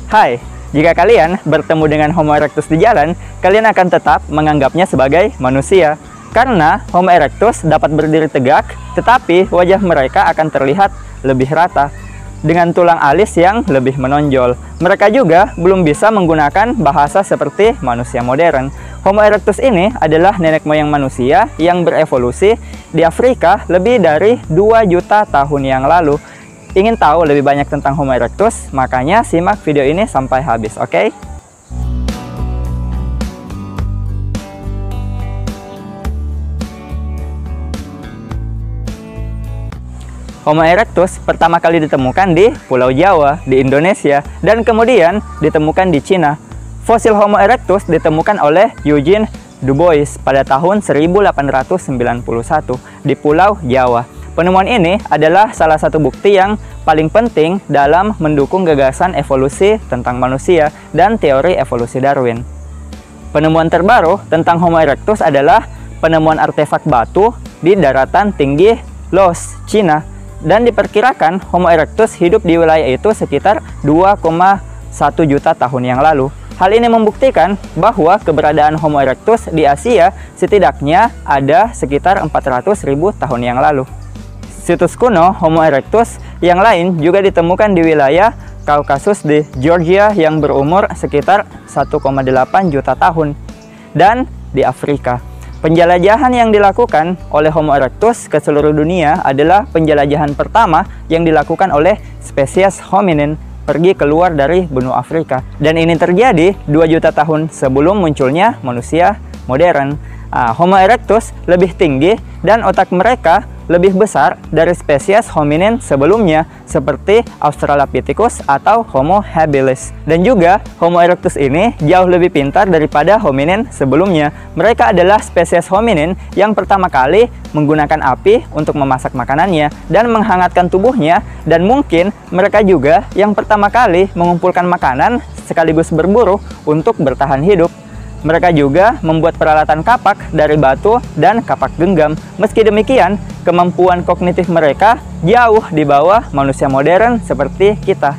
Hai, jika kalian bertemu dengan Homo erectus di jalan, kalian akan tetap menganggapnya sebagai manusia. Karena Homo erectus dapat berdiri tegak, tetapi wajah mereka akan terlihat lebih rata, dengan tulang alis yang lebih menonjol. Mereka juga belum bisa menggunakan bahasa seperti manusia modern. Homo erectus ini adalah nenek moyang manusia yang berevolusi di Afrika lebih dari 2 juta tahun yang lalu. Ingin tahu lebih banyak tentang Homo erectus? Makanya simak video ini sampai habis, oke? Homo erectus pertama kali ditemukan di Pulau Jawa, di Indonesia, dan kemudian ditemukan di Cina. Fosil Homo erectus ditemukan oleh Eugene Dubois pada tahun 1891 di Pulau Jawa. Penemuan ini adalah salah satu bukti yang paling penting dalam mendukung gagasan evolusi tentang manusia dan teori evolusi Darwin. Penemuan terbaru tentang Homo erectus adalah penemuan artefak batu di daratan tinggi Laos, Cina, dan diperkirakan Homo erectus hidup di wilayah itu sekitar 2,1 juta tahun yang lalu. Hal ini membuktikan bahwa keberadaan Homo erectus di Asia setidaknya ada sekitar 400.000 tahun yang lalu. Situs kuno Homo erectus yang lain juga ditemukan di wilayah Kaukasus di Georgia yang berumur sekitar 1,8 juta tahun, dan di Afrika. Penjelajahan yang dilakukan oleh Homo erectus ke seluruh dunia adalah penjelajahan pertama yang dilakukan oleh spesies hominin pergi keluar dari benua Afrika. Dan ini terjadi 2 juta tahun sebelum munculnya manusia modern. Homo erectus lebih tinggi dan otak mereka lebih besar dari spesies hominin sebelumnya seperti Australopithecus atau Homo habilis. Dan juga Homo erectus ini jauh lebih pintar daripada hominin sebelumnya. Mereka adalah spesies hominin yang pertama kali menggunakan api untuk memasak makanannya dan menghangatkan tubuhnya, dan mungkin mereka juga yang pertama kali mengumpulkan makanan sekaligus berburu untuk bertahan hidup. Mereka juga membuat peralatan kapak dari batu dan kapak genggam. Meski demikian, kemampuan kognitif mereka jauh di bawah manusia modern seperti kita.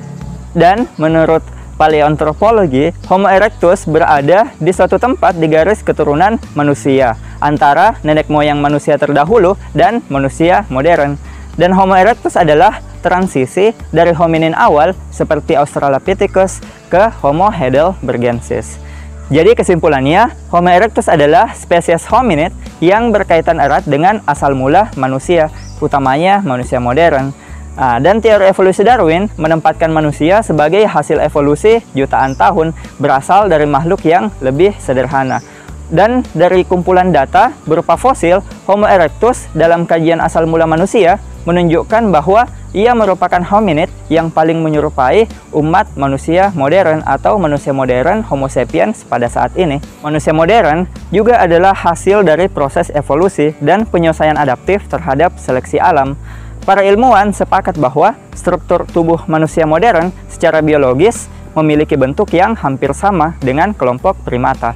Dan menurut paleoantropologi, Homo erectus berada di suatu tempat di garis keturunan manusia antara nenek moyang manusia terdahulu dan manusia modern. Dan Homo erectus adalah transisi dari hominin awal seperti Australopithecus ke Homo heidelbergensis. Jadi kesimpulannya, Homo erectus adalah spesies hominid yang berkaitan erat dengan asal mula manusia, utamanya manusia modern. Dan teori evolusi Darwin menempatkan manusia sebagai hasil evolusi jutaan tahun berasal dari makhluk yang lebih sederhana. Dan dari kumpulan data berupa fosil, Homo erectus dalam kajian asal mula manusia menunjukkan bahwa ia merupakan hominid yang paling menyerupai umat manusia modern atau manusia modern Homo sapiens pada saat ini. Manusia modern juga adalah hasil dari proses evolusi dan penyelesaian adaptif terhadap seleksi alam. Para ilmuwan sepakat bahwa struktur tubuh manusia modern secara biologis memiliki bentuk yang hampir sama dengan kelompok primata.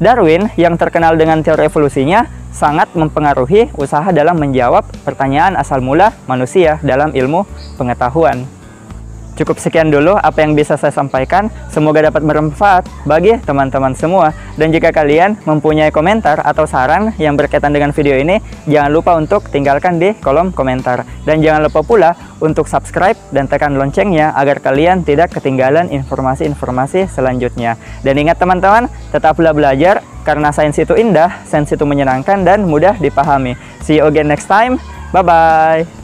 Darwin yang terkenal dengan teori evolusinya sangat mempengaruhi usaha dalam menjawab pertanyaan asal mula manusia dalam ilmu pengetahuan. Cukup sekian dulu apa yang bisa saya sampaikan. Semoga dapat bermanfaat bagi teman-teman semua. Dan jika kalian mempunyai komentar atau saran yang berkaitan dengan video ini, jangan lupa untuk tinggalkan di kolom komentar. Dan jangan lupa pula untuk subscribe dan tekan loncengnya agar kalian tidak ketinggalan informasi-informasi selanjutnya. Dan ingat teman-teman, tetaplah belajar karena sains itu indah, sains itu menyenangkan dan mudah dipahami. See you again next time. Bye-bye.